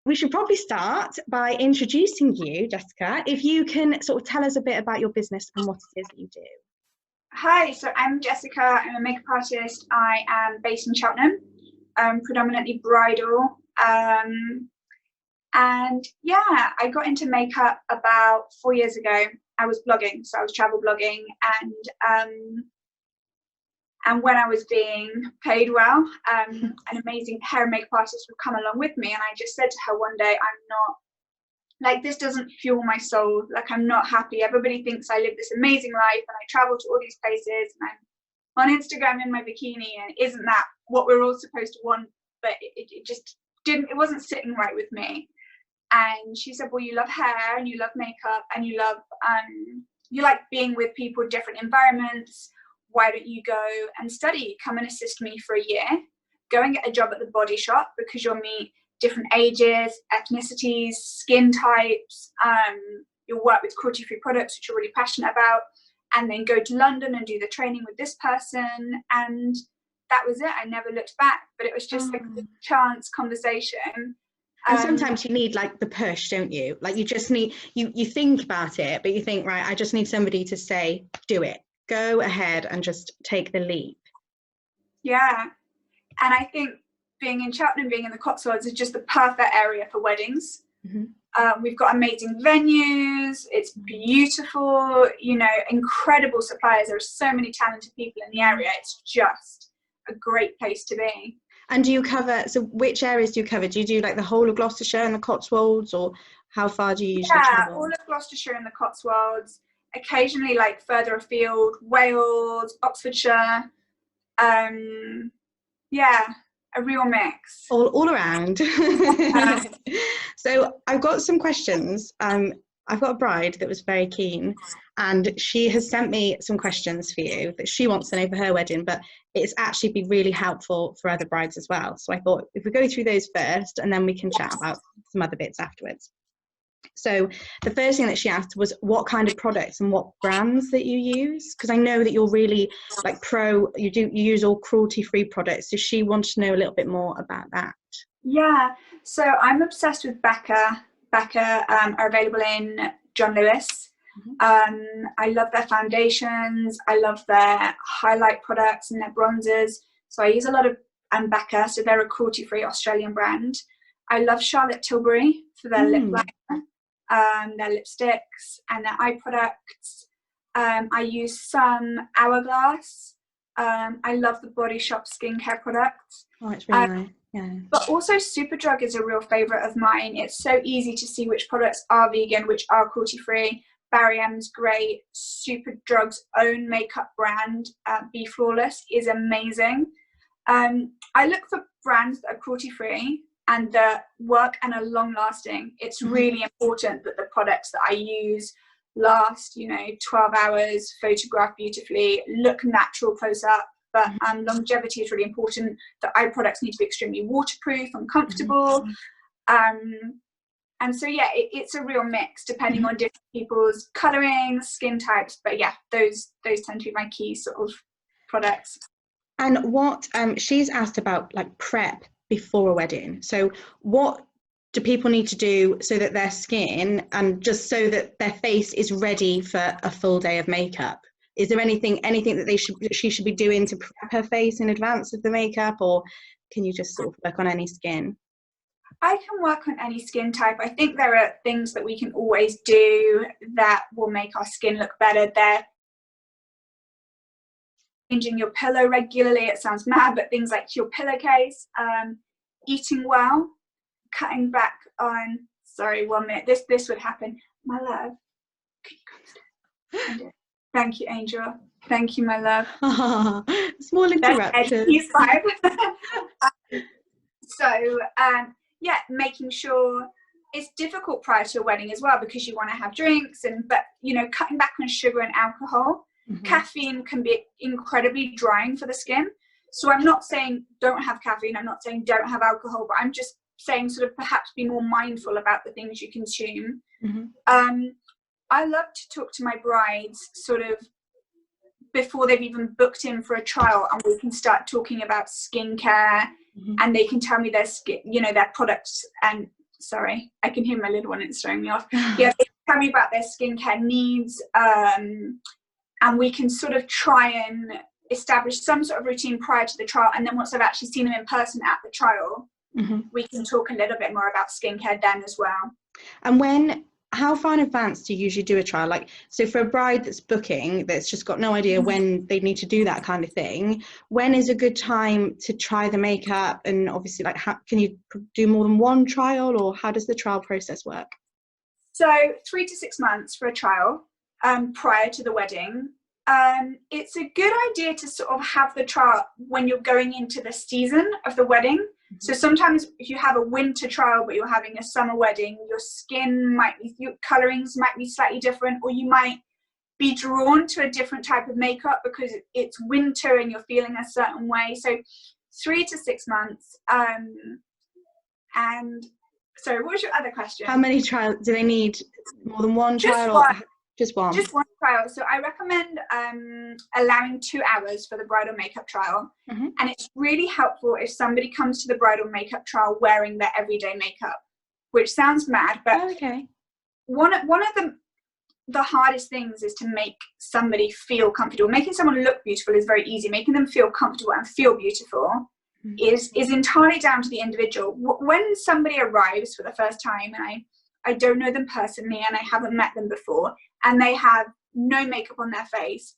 We should probably start by introducing you, Jessica. If you can sort of tell us a bit about your business and what it is that you do. Hi, so I'm Jessica. I'm a makeup artist. I am based in Cheltenham, predominantly bridal. And yeah, I got into makeup about 4 years ago. I was blogging, so I was travel blogging, and when I was being paid well, an amazing hair and makeup artist would come along with me, and I just said to her one day, I'm not, like, this doesn't fuel my soul. Like, I'm not happy. Everybody thinks I live this amazing life and I travel to all these places and I'm on Instagram in my bikini, and isn't that what we're all supposed to want? But it just didn't, it wasn't sitting right with me. And she said, well, you love hair and you love makeup and you love, you like being with people in different environments. Why don't you go and study? Come and assist me for a year. Go and get a job at the Body Shop, because you'll meet different ages, ethnicities, skin types. You'll work with cruelty-free products, which you're really passionate about, and then go to London and do the training with this person. And that was it. I never looked back, but it was just like a chance conversation. And sometimes you need like the push, don't you? Like you just need, you think about it, but you think, right, I just need somebody to say, do it. Go ahead and just take the leap. Yeah. And I think being in Cheltenham, being in the Cotswolds, is just the perfect area for weddings. Mm-hmm. We've got amazing venues. It's beautiful, you know, incredible suppliers. There are so many talented people in the area. It's just a great place to be. And do you cover, so which areas do you cover? Do you do like the whole of Gloucestershire and the Cotswolds, or how far do you usually travel? All of Gloucestershire and the Cotswolds, occasionally like further afield, Wales, Oxfordshire. Yeah, a real mix. All around. So I've got some questions. I've got a bride that was very keen, and she has sent me some questions for you that she wants to know for her wedding, but it's actually be really helpful for other brides as well. So I thought if we go through those first, and then we can chat about some other bits afterwards. So the first thing that she asked was what kind of products and what brands that you use, because I know that you're really like you use all cruelty-free products. So she wanted to know a little bit more about that. Yeah, so I'm obsessed with Becca. Becca are available in John Lewis. Mm-hmm. I love their foundations. I love their highlight products and their bronzers. So I use a lot of Becca. So they're a cruelty-free Australian brand. I love Charlotte Tilbury for their lip liner, their lipsticks and their eye products. I use some Hourglass. I love the Body Shop skincare products. Oh, it's really nice. Yeah. But also Superdrug is a real favourite of mine. It's so easy to see which products are vegan, which are cruelty-free. Barry M's great. Superdrug's own makeup brand, Be Flawless, is amazing. I look for brands that are cruelty-free and that work and are long-lasting. It's really important that the products that I use last, 12 hours, photograph beautifully, look natural close up. But longevity is really important. The eye products need to be extremely waterproof and comfortable. And so, yeah, it's a real mix depending on different people's colouring, skin types. But yeah, those tend to be my key sort of products. And what she's asked about like prep before a wedding. So what do people need to do so that their skin and just so that their face is ready for a full day of makeup? Is there anything that she should be doing to prep her face in advance of the makeup, or can you just sort of work on any skin? I can work on any skin type. I think there are things that we can always do that will make our skin look better. They're changing your pillow regularly. It sounds mad, but things like your pillowcase, eating well, cutting back on. Sorry, 1 minute. This would happen. My love, can you come down? Thank you, Angel. Thank you, my love. Small interruption. Yeah, making sure it's difficult prior to a wedding as well, because you want to have drinks but cutting back on sugar and alcohol. Caffeine can be incredibly drying for the skin. So I'm not saying don't have caffeine. I'm not saying don't have alcohol, but I'm just saying sort of perhaps be more mindful about the things you consume. I love to talk to my brides sort of before they've even booked in for a trial, and we can start talking about skincare, and they can tell me their skin, their products and sorry, I can hear my little one, it's throwing me off. Yeah, they tell me about their skincare needs, and we can sort of try and establish some sort of routine prior to the trial, and then once I've actually seen them in person at the trial, we can talk a little bit more about skincare then as well. And how far in advance do you usually do a trial? Like, so for a bride that's booking, that's just got no idea when they need to do that kind of thing, when is a good time to try the makeup? And obviously, like, how can you do more than one trial, or how does the trial process work? So 3 to 6 months for a trial prior to the wedding. It's a good idea to sort of have the trial when you're going into the season of the wedding. So sometimes if you have a winter trial but you're having a summer wedding, your skin your colorings might be slightly different, or you might be drawn to a different type of makeup because it's winter and you're feeling a certain way. So 3 to 6 months. And sorry, what was your other question? How many trials do they need? More than one trial? Just one. Just one trial. So I recommend allowing 2 hours for the bridal makeup trial. And it's really helpful if somebody comes to the bridal makeup trial wearing their everyday makeup, which sounds mad, but one of the hardest things is to make somebody feel comfortable. Making someone look beautiful is very easy. Making them feel comfortable and feel beautiful is entirely down to the individual. When somebody arrives for the first time, and I don't know them personally and I haven't met them before, and they have no makeup on their face,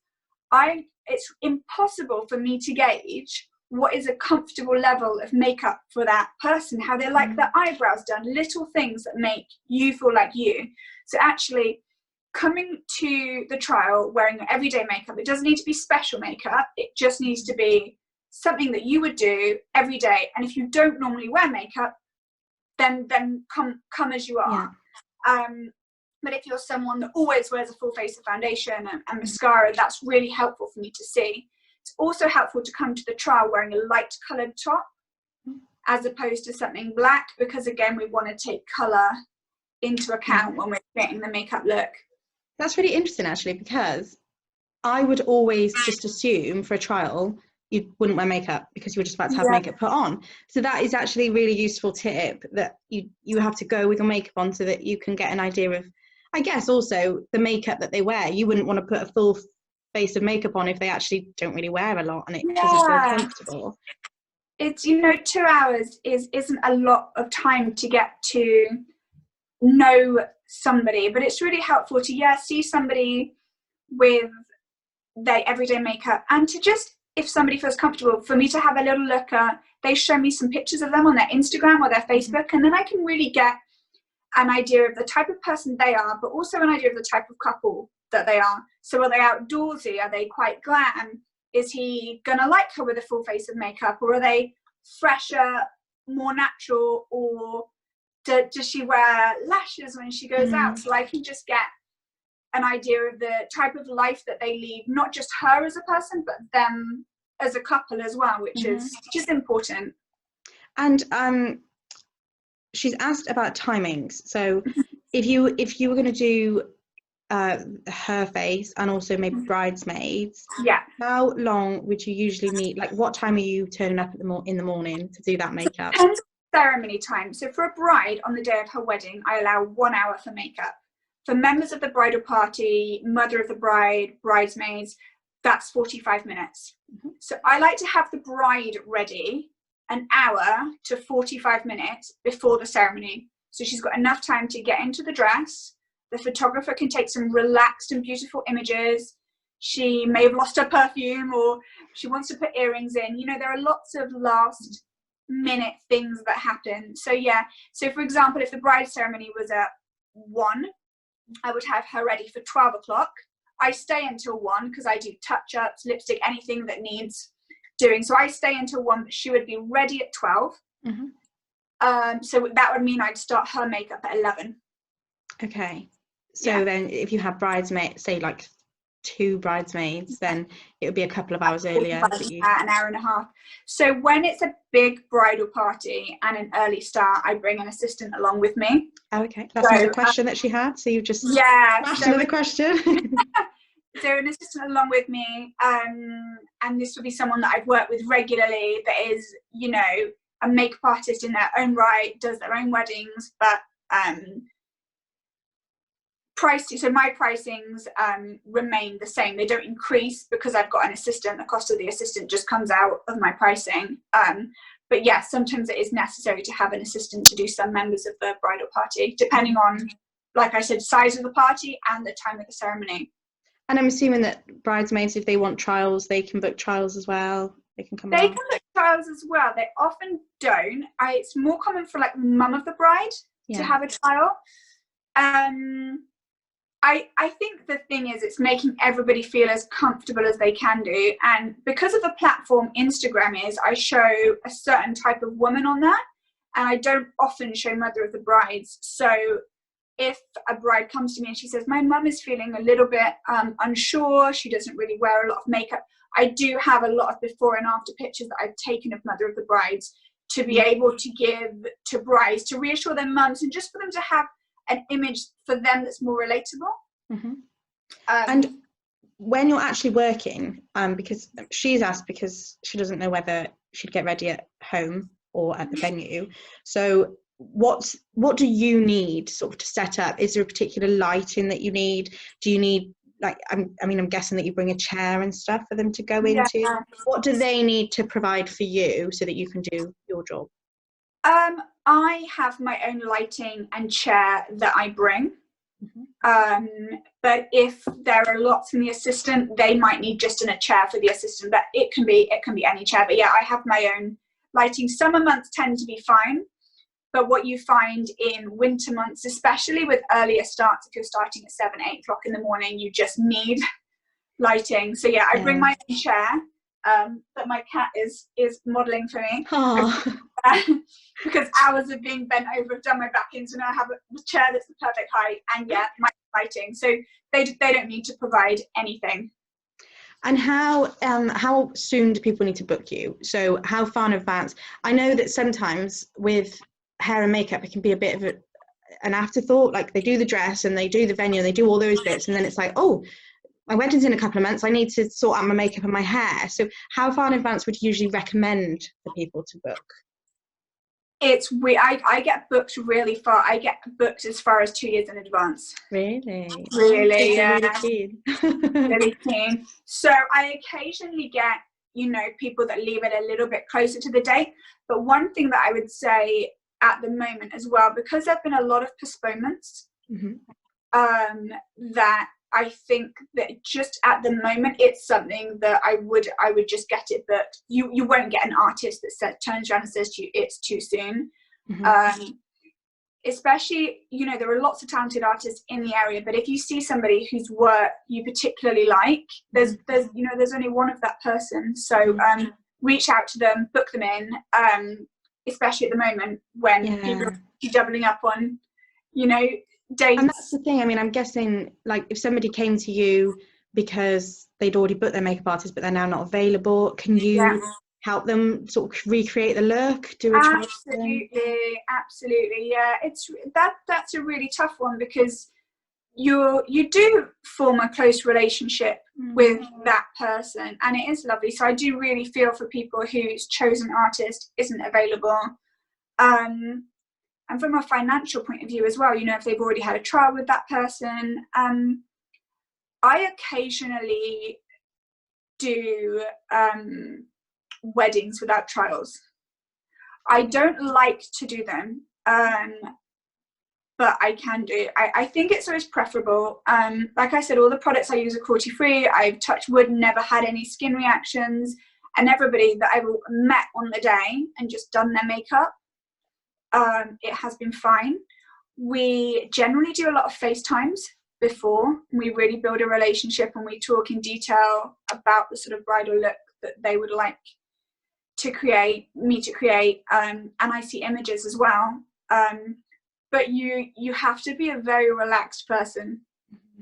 it's impossible for me to gauge what is a comfortable level of makeup for that person, how they like their eyebrows done, little things that make you feel like you. So actually coming to the trial wearing your everyday makeup, it doesn't need to be special makeup, it just needs to be something that you would do every day. And if you don't normally wear makeup, then come as you are. But if you're someone that always wears a full face of foundation and mascara, that's really helpful for me to see. It's also helpful to come to the trial wearing a light coloured top as opposed to something black, because again, we want to take colour into account when we're creating the makeup look. That's really interesting, actually, because I would always just assume for a trial you wouldn't wear makeup because you were just about to have makeup put on. So that is actually a really useful tip, that you have to go with your makeup on so that you can get an idea of, I guess, also the makeup that they wear. You wouldn't want to put a full face of makeup on if they actually don't really wear a lot and it doesn't feel comfortable. It's, 2 hours isn't a lot of time to get to know somebody, but it's really helpful to see somebody with their everyday makeup, and to just, if somebody feels comfortable, for me to have a little look at, they show me some pictures of them on their Instagram or their Facebook, and then I can really get an idea of the type of person they are, but also an idea of the type of couple that they are. So are they outdoorsy? Are they quite glam? Is he gonna like her with a full face of makeup, or are they fresher, more natural, or does she wear lashes when she goes out? So I can just get an idea of the type of life that they lead, not just her as a person, but them as a couple as well, which is just important. And she's asked about timings. So if you were going to do her face and also maybe bridesmaids, how long would you usually need? Like, what time are you turning up in the morning to do that makeup? Depends on ceremony time. So for a bride on the day of her wedding, I allow 1 hour for makeup. For members of the bridal party, mother of the bride, bridesmaids, that's 45 minutes. So I like to have the bride ready an hour to 45 minutes before the ceremony. So she's got enough time to get into the dress. The photographer can take some relaxed and beautiful images. She may have lost her perfume, or she wants to put earrings in. There are lots of last minute things that happen. So so for example, if the bride ceremony was at 1, I would have her ready for 12 o'clock. I stay until 1 because I do touch-ups, lipstick, anything that needs doing. So I stay until 1, but she would be ready at 12. So that would mean I'd start her makeup at 11. Okay. So then if you have bridesmaids, say like 2 bridesmaids, then it would be a couple of hours earlier. An hour and a half. So when it's a big bridal party and an early start, I bring an assistant along with me. Okay, that's another question that she had. So you just asked another question. So an assistant along with me, and this would be someone that I've worked with regularly. That is, a makeup artist in their own right, does their own weddings, but so my pricings remain the same. They don't increase because I've got an assistant. The cost of the assistant just comes out of my pricing. But yeah, sometimes it is necessary to have an assistant to do some members of the bridal party, depending on, like I said, size of the party and the time of the ceremony. And I'm assuming that bridesmaids, if they want trials, they can book trials as well. They can come They along. can book trials as well. They often don't. It's more common for like the mum of the bride to have a trial. I think the thing is, it's making everybody feel as comfortable as they can do. And because of the platform Instagram is, I show a certain type of woman on there, and I don't often show mother of the brides. So if a bride comes to me and she says, my mum is feeling a little bit unsure, she doesn't really wear a lot of makeup, I do have a lot of before and after pictures that I've taken of mother of the brides to be able to give to brides, to reassure their mums, and just for them to have an image for them that's more relatable. Mm-hmm. And when you're actually working, because she's asked, because she doesn't know whether she'd get ready at home or at the venue, so what do you need sort of to set up? Is there a particular lighting that you need? Do you need, like, I'm guessing that you bring a chair and stuff for them to go into. What do they need to provide for you so that you can do your job? I have my own lighting and chair that I bring. But if there are lots in the assistant, they might need just in a chair for the assistant, but it can be any chair. But yeah, I have my own lighting. Summer months tend to be fine, but what you find in winter months, especially with earlier starts, if you're starting at 7, 8 o'clock in the morning, you just need lighting. So yeah, I bring my own chair that my cat is modeling for me. Because hours of being bent over have done my back in, so now I have a chair that's the perfect height, and my lighting. So they don't need to provide anything. And how soon do people need to book you? So how far in advance? I know that sometimes with hair and makeup, it can be a bit of an afterthought. Like, they do the dress and they do the venue and they do all those bits, and then it's like, oh, my wedding's in a couple of months, I need to sort out my makeup and my hair. So how far in advance would you usually recommend for people to book? It's I get booked really far. I get booked as far as 2 years in advance. Really, yeah, really keen. Really keen. So I occasionally get, people that leave it a little bit closer to the date. But one thing that I would say at the moment as well, because there've been a lot of postponements, that I think that just at the moment, it's something that I would just get it booked. You won't get an artist that turns around and says to you, it's too soon. Especially, there are lots of talented artists in the area, but if you see somebody whose work you particularly like, there's only one of that person. So reach out to them, book them in, especially at the moment when people are doubling up on, dates. And that's the thing. I'm guessing, like, if somebody came to you because they'd already booked their makeup artist but they're now not available, can you help them sort of recreate the look? Absolutely, yeah. That's a really tough one, because you do form a close relationship with that person, and it is lovely. So I do really feel for people whose chosen artist isn't available. And from a financial point of view as well, if they've already had a trial with that person, I occasionally do weddings without trials. I don't like to do them, but I can do. I think it's always preferable. Like I said, all the products I use are cruelty-free. I've, touched wood, never had any skin reactions, and everybody that I've met on the day and just done their makeup, it has been fine. We generally do a lot of FaceTimes before. We really build a relationship and we talk in detail about the sort of bridal look that they would like me to create, and I see images as well. But you have to be a very relaxed person.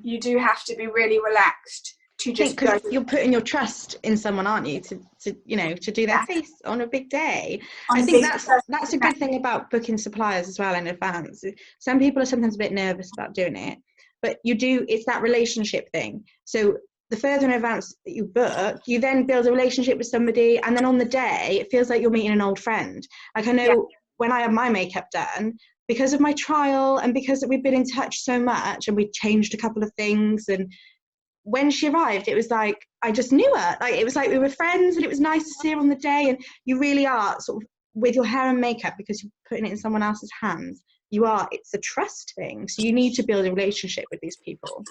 You do have to be really relaxed to just go. You're putting your trust in someone, aren't you, to do their face on a big day. I think that's a good thing about booking suppliers as well in advance. Some people are sometimes a bit nervous about doing it, but it's that relationship thing. So the further in advance that you book, you then build a relationship with somebody, and then on the day it feels like you're meeting an old friend. Like I know when I had my makeup done, because of my trial and because we've been in touch so much and we changed a couple of things, and when she arrived it was like I just knew her. Like it was like we were friends, and it was nice to see her on the day. And you really are sort of, with your hair and makeup, because you're putting it in someone else's hands, it's a trust thing, so you need to build a relationship with these people.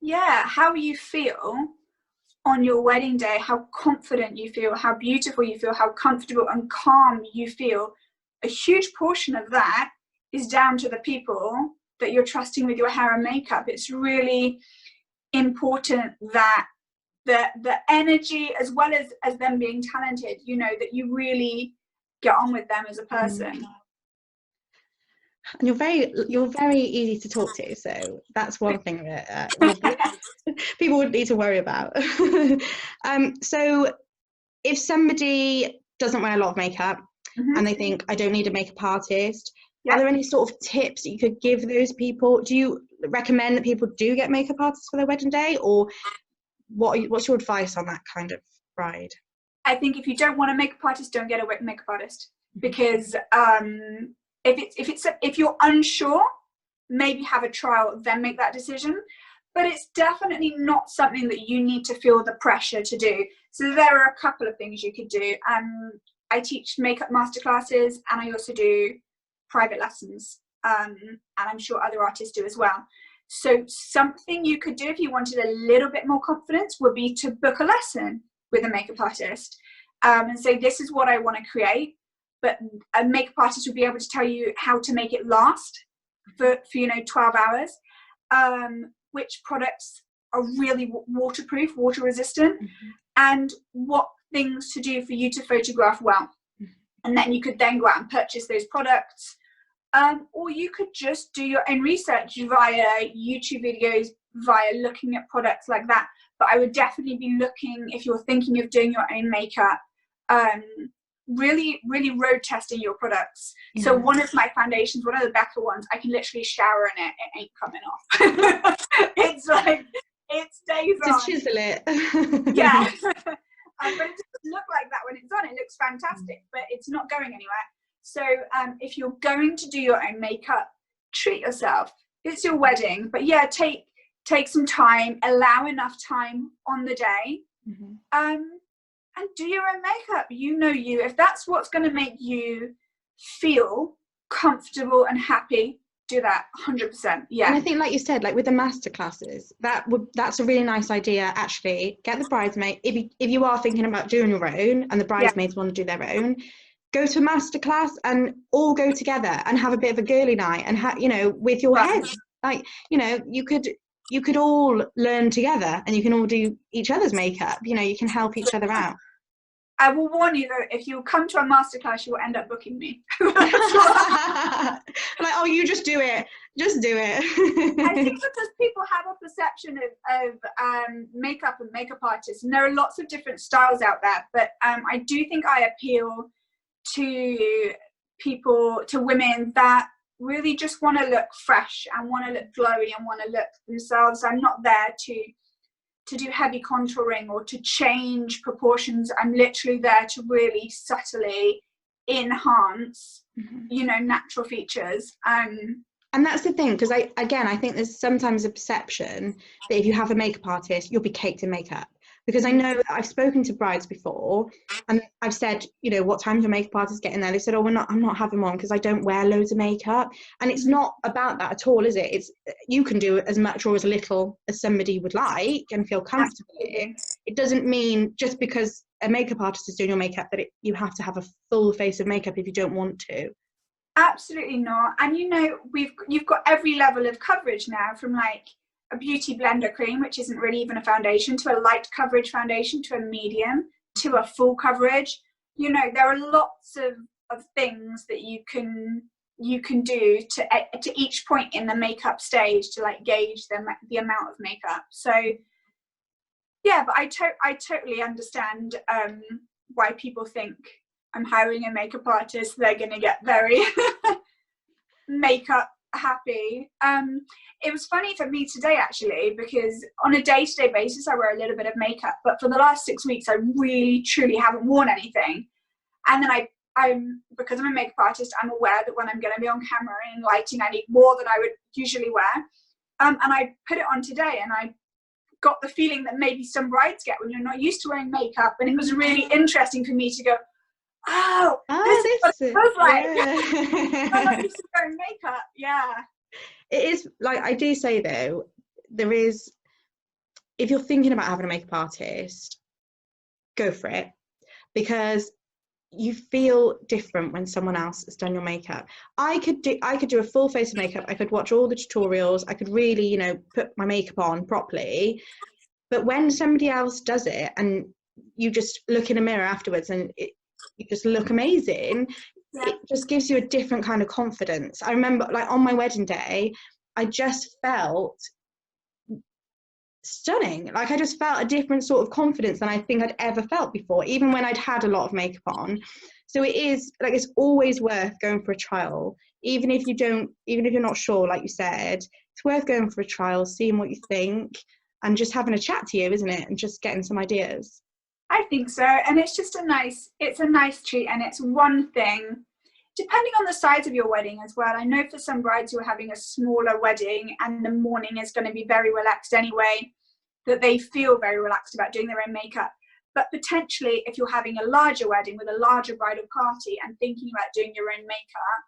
Yeah, how you feel on your wedding day, how confident you feel, how beautiful you feel, how comfortable and calm you feel, a huge portion of that is down to the people that you're trusting with your hair and makeup. It's really important that the energy, as well as them being talented, you know, that you really get on with them as a person. And you're very easy to talk to, so that's one thing that people wouldn't need to worry about. So if somebody doesn't wear a lot of makeup and they think, I don't need a makeup artist, are there any sort of tips that you could give those people? Do you recommend that people do get makeup artists for their wedding day, or what's your advice on that kind of bride? I think if you don't want a makeup artist, don't get a makeup artist, because if you're unsure, maybe have a trial, then make that decision. But it's definitely not something that you need to feel the pressure to do. So there are a couple of things you could do. I teach makeup masterclasses, and I also do private lessons, and I'm sure other artists do as well. So something you could do if you wanted a little bit more confidence would be to book a lesson with a makeup artist, and say, this is what I want to create. But a makeup artist will be able to tell you how to make it last for 12 hours, which products are really waterproof, water resistant, and what things to do for you to photograph well. And then you could then go out and purchase those products, or you could just do your own research via YouTube videos, via looking at products like that. But I would definitely be looking, if you're thinking of doing your own makeup, really road testing your products. So one of my foundations, one of the Becca ones, I can literally shower in it, it ain't coming off. It's like, it stays on. Just chisel it. Yeah. But it doesn't look like that when it's on. It looks fantastic, but it's not going anywhere. So if you're going to do your own makeup, treat yourself. It's your wedding, but yeah, take some time, allow enough time on the day, and do your own makeup. You know you. If that's what's going to make you feel comfortable and happy, do that 100%. Yeah. And I think, like you said, like with the master classes, that's a really nice idea. Actually, get the bridesmaid, if you are thinking about doing your own and the bridesmaids want to do their own, go to a master class and all go together and have a bit of a girly night, and with your heads, like you could all learn together, and you can all do each other's makeup. You can help each other out. I will warn you though, if you come to a masterclass, you will end up booking me. Like, oh, you just do it. Just do it. I think because people have a perception of makeup and makeup artists, and there are lots of different styles out there, but I do think I appeal to people, to women that really just want to look fresh and want to look glowy and want to look themselves. I'm not there to do heavy contouring or to change proportions. I'm literally there to really subtly enhance, natural features. And that's the thing, because I think there's sometimes a perception that if you have a makeup artist, you'll be caked in makeup. Because I know I've spoken to brides before, and I've said, what time's your makeup artist getting there? They said, oh, I'm not having one because I don't wear loads of makeup. And it's not about that at all, is it? It's, you can do as much or as little as somebody would like and feel comfortable in. It doesn't mean just because a makeup artist is doing your makeup that you have to have a full face of makeup if you don't want to. Absolutely not. And you've got every level of coverage now, from like a beauty blender cream, which isn't really even a foundation, to a light coverage foundation, to a medium, to a full coverage. There are lots of things that you can do to each point in the makeup stage to like gauge the amount of makeup. So yeah, but I totally understand why people think I'm hiring a makeup artist, they're going to get very makeup happy. It was funny for me today, actually, because on a day-to-day basis, I wear a little bit of makeup, but for the last 6 weeks, I really, truly haven't worn anything. And then I'm because I'm a makeup artist, I'm aware that when I'm going to be on camera and lighting, I need more than I would usually wear. And I put it on today, and I got the feeling that maybe some brides get when you're not used to wearing makeup. And it was really interesting for me to go, oh, this is what it feels like. Yeah. I'm not used to wearing makeup. Yeah. It is, like, I do say though, there is, if you're thinking about having a makeup artist, go for it, because you feel different when someone else has done your makeup. I could do a full face of makeup, I could watch all the tutorials, I could really, you know, put my makeup on properly, but when somebody else does it and you just look in a mirror afterwards and you just look amazing, yeah. It just gives you a different kind of confidence. I remember, like, on my wedding day, I just felt stunning. Like, I just felt a different sort of confidence than I think I'd ever felt before, even when I'd had a lot of makeup on. So it is, like, it's always worth going for a trial, even if you're not sure, like you said. It's worth going for a trial, seeing what you think, and just having a chat to you, isn't it, and just getting some ideas. I think so, and it's just a nice treat, and it's one thing, depending on the size of your wedding as well. I know for some brides who are having a smaller wedding and the morning is going to be very relaxed anyway, that they feel very relaxed about doing their own makeup. But potentially, if you're having a larger wedding with a larger bridal party and thinking about doing your own makeup,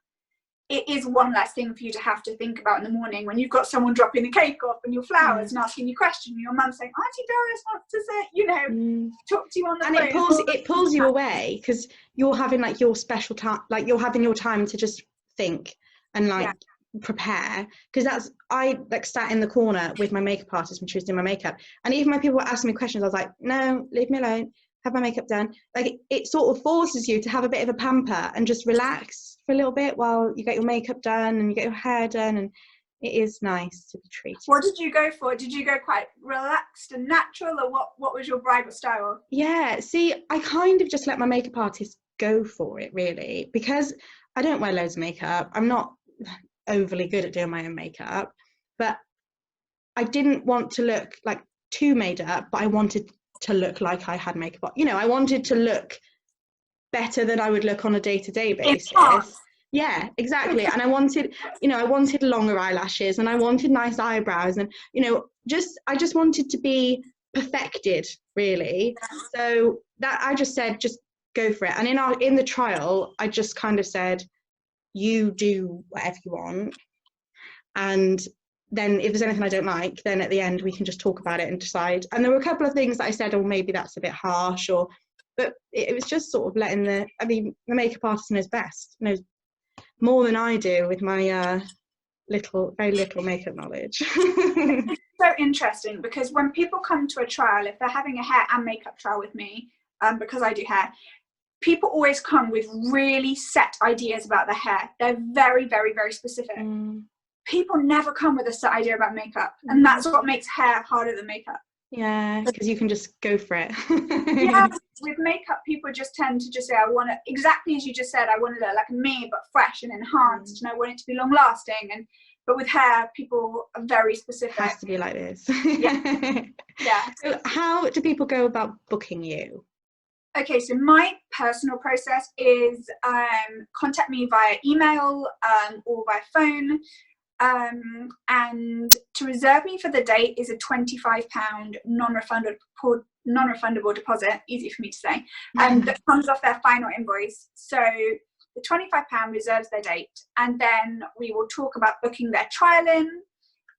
it is one less thing for you to have to think about in the morning when you've got someone dropping the cake off and your flowers and asking you questions, and your mum saying, Auntie Doris wants to say, you know, talk to you on the phone. And it pulls you away, because you're having, like, your special time, like, you're having your time to just think and, like, prepare. Because I, like, sat in the corner with my makeup artist when she was doing my makeup, and even when people were asking me questions, I was like, no, leave me alone, have my makeup done. Like, it sort of forces you to have a bit of a pamper and just relax for a little bit while you get your makeup done and you get your hair done, and it is nice to be treated. What did you go for? Did you go quite relaxed and natural, or what was your bridal style? Yeah, see, I kind of just let my makeup artist go for it, really, because I don't wear loads of makeup. I'm not overly good at doing my own makeup, but I didn't want to look, like, too made up, but I wanted to look like I had makeup on. You know, I wanted to look better than I would look on a day-to-day basis. Yeah, exactly. And I wanted longer eyelashes, and I wanted nice eyebrows, and, you know, I just wanted to be perfected, really. So that I just said, just go for it. And in the trial, I just kind of said, you do whatever you want, and then if there's anything I don't like, then at the end we can just talk about it and decide. And there were a couple of things that I said, oh, maybe that's a bit harsh, but it was just sort of letting the makeup artist knows best, knows more than I do with my very little makeup knowledge. It's so interesting, because when people come to a trial, if they're having a hair and makeup trial with me, because I do hair, people always come with really set ideas about their hair. They're very, very, very specific. People never come with a set idea about makeup, and that's what makes hair harder than makeup. Yeah, because you can just go for it. Yeah, with makeup, people just tend to just say, I want it, exactly as you just said, I want to look like me, but fresh and enhanced, and I want it to be long lasting. But with hair, people are very specific. It has to be like this. Yeah. So how do people go about booking you? Okay, so my personal process is contact me via email or via phone. And to reserve me for the date is a £25 non-refundable deposit, easy for me to say, that comes off their final invoice. So the £25 reserves their date, and then we will talk about booking their trial in,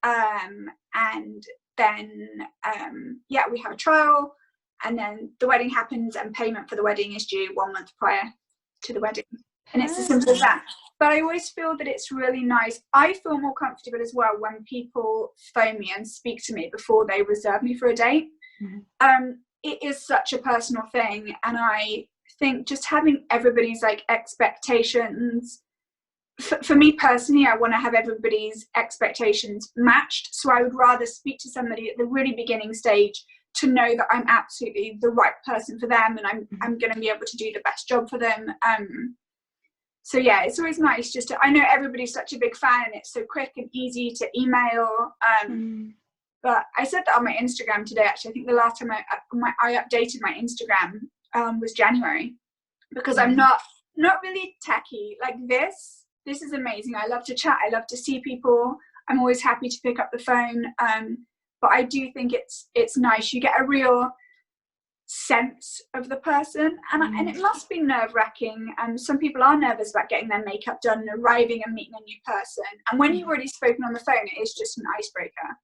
and then we have a trial, and then the wedding happens, and payment for the wedding is due 1 month prior to the wedding. And it's as simple as that. But I always feel that it's really nice. I feel more comfortable as well when people phone me and speak to me before they reserve me for a date. It is such a personal thing, and I think just having everybody's, like, expectations, for me personally, I want to have everybody's expectations matched. So I would rather speak to somebody at the really beginning stage to know that I'm absolutely the right person for them, and I'm going to be able to do the best job for them. So yeah, it's always nice just to, I know everybody's such a big fan and it's so quick and easy to email. But I said that on my Instagram today, actually. I think the last time I updated my Instagram was January, because I'm not really techie. Like this is amazing. I love to chat. I love to see people. I'm always happy to pick up the phone. But I do think it's nice. You get a real sense of the person, and it must be nerve-wracking. Some people are nervous about getting their makeup done and arriving and meeting a new person. And when you've already spoken on the phone, it is just an icebreaker.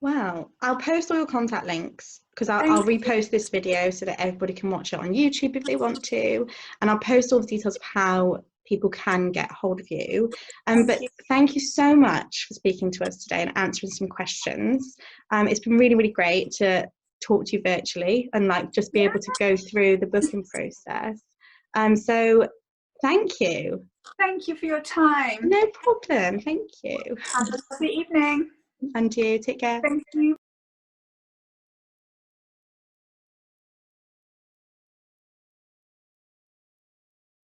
Well, I'll post all your contact links, because I'll repost this video so that everybody can watch it on YouTube if they want to, and I'll post all the details of how people can get hold of you. But thank you so much for speaking to us today and answering some questions. It's been really, really great to talk to you virtually and like just be able to go through the booking process. So thank you. Thank you for your time. No problem. Thank you. Have a lovely evening. And you, take care. Thank you.